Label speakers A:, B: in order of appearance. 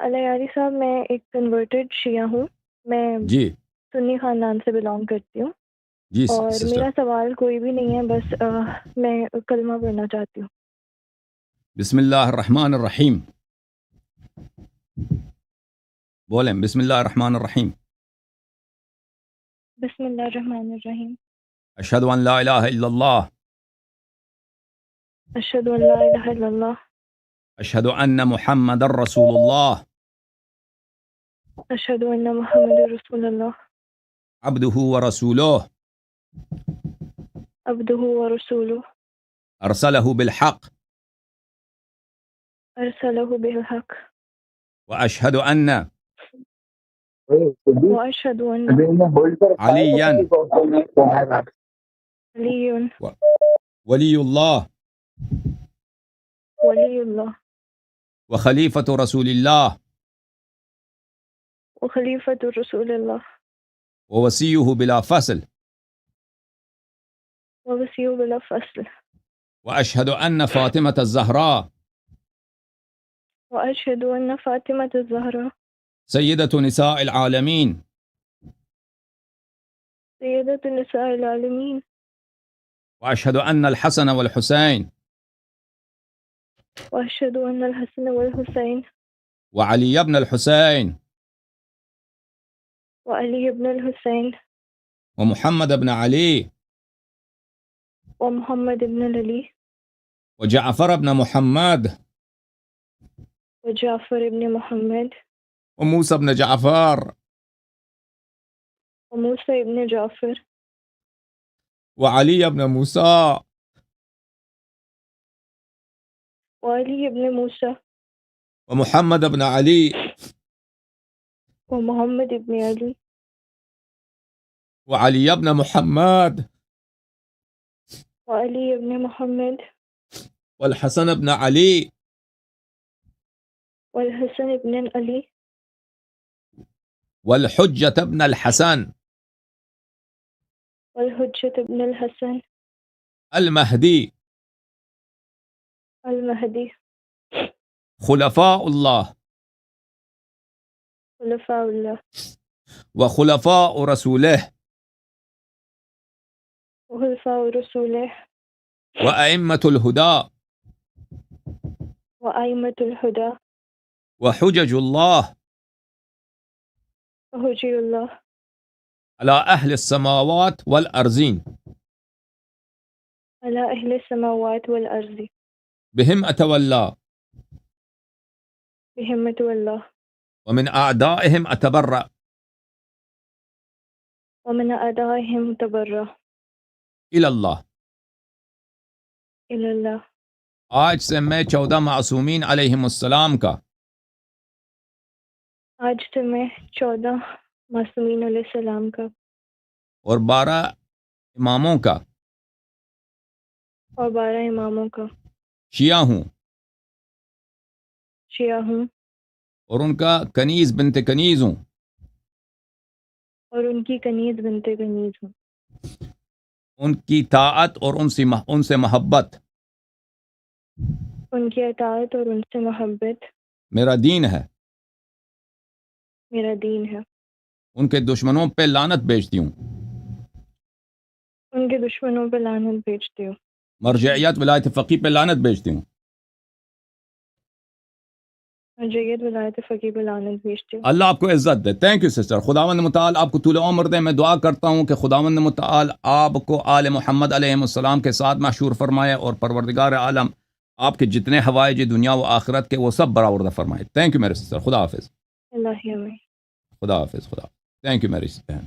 A: علیہ صاحب، میں ایک کنورٹڈ شیعہ ہوں. میں
B: جی
A: سنی خاندان سے بلانگ کرتی ہوں،
B: جی
A: اور
B: سسٹر.
A: میرا سوال کوئی بھی نہیں ہے، بس میں کلمہ پڑھنا چاہتی ہوں.
B: بسم اللہ الرحمن الرحیم. بولیں بسم اللہ الرحمن الرحیم.
A: بسم اللہ الرحمن الرحیم.
B: اشہد ان لا الہ الا اللہ.
A: اشہد ان لا الہ الا اللہ.
B: اشہد ان محمد رسول اللہ.
A: اشہد ان محمد رسول اللہ.
B: عبدہ ورسولہ.
A: عبدہ ورسولہ.
B: ارسلہ بالحق.
A: ارسلہ بالحق.
B: واشہد ان
A: واشہد ان
B: علیا
A: علی
B: ولی اللہ
A: ولی اللہ
B: وخلیفۃ رسول اللہ
A: وخلیفۃ رسول اللہ
B: ووصیہ بلا فصل.
A: ووصیہ بلا فصل.
B: واشہد ان فاطمۃ الزہراء
A: واشہد ان فاطمۃ الزہراء
B: سیدۃ نساء العالمین
A: سیدۃ نساء العالمین.
B: واشہد ان الحسن والحسین
A: واشہد ان الحسن والحسین
B: وعلی ابن الحسین
A: وعلی ابن الحسین
B: ومحمد ابن علی
A: ومحمد ابن علی
B: وجعفر ابن محمد
A: وجعفر ابن محمد
B: وموسى ابن جعفر
A: وموسى ابن جعفر
B: وعلي ابن موسى
A: وعلی ابن موسیٰ
B: ومحمد ابن علي
A: ومحمد ابن علی
B: وعلي ابن محمد
A: وعلی ابن محمد
B: والحسن ابن علي
A: والحسن ابن علی
B: والحجة ابن الحسن
A: والحجة ابن الحسن
B: المهدي
A: المہدی
B: خلفاء الله
A: خلفاء اللہ
B: وخلفاء رسوله
A: وخلفاء رسولہ
B: وأئمة الهدى
A: وأئمة الہدی
B: وحجج الله
A: وحجج اللہ
B: على أهل السماوات والأرضين
A: علی اہل السماوات والارض
B: بهم أتولى
A: بہمت اللہ
B: ومن أعدائهم أتبرأ
A: ومن اعدائهم تبرأ
B: إلى الله.
A: الی اللہ.
B: آج سے میں 14 معصومین علیہم السلام کا
A: آج سے میں 14 معصومین علیہ السلام کا
B: اور 12 اماموں کا
A: اور 12 اماموں کا
B: شیعہ ہوں،
A: شیعہ ہوں،
B: اور ان کا کنیز بنت کنیز ہوں،
A: اور ان کی کنیز بنت کنیز ہوں،
B: ان کی طاعت اور ان سے محبت
A: ان کی اطاعت اور ان سے محبت
B: میرا دین ہے.
A: میرا دین ہے.
B: ان کے دشمنوں پہ لعنت بھیجتی ہوں.
A: ان کے دشمنوں پہ لعنت بھیجتی ہوں.
B: مرجعیت ولایت فقیہ پہ لعنت بھیجتی ہوں.
A: مرجعیت ولایت فقیہ پہ لعنت بھیجتی ہوں.
B: اللہ آپ کو عزت دے. Thank you sister. خداوند متعال آپ کو طول عمر دے. میں دعا کرتا ہوں کہ خداوند متعال آپ کو آل محمد علیہ السلام کے ساتھ محشور فرمائے، اور پروردگار عالم آپ کے جتنے حوائج دنیا و آخرت کے وہ سب برآورد فرمائے. تھینک یو میرے سسٹر. خدا حافظ.
A: اللہ ہی امین.
B: خدا حافظ. خدا. تھینک یو میری بہن.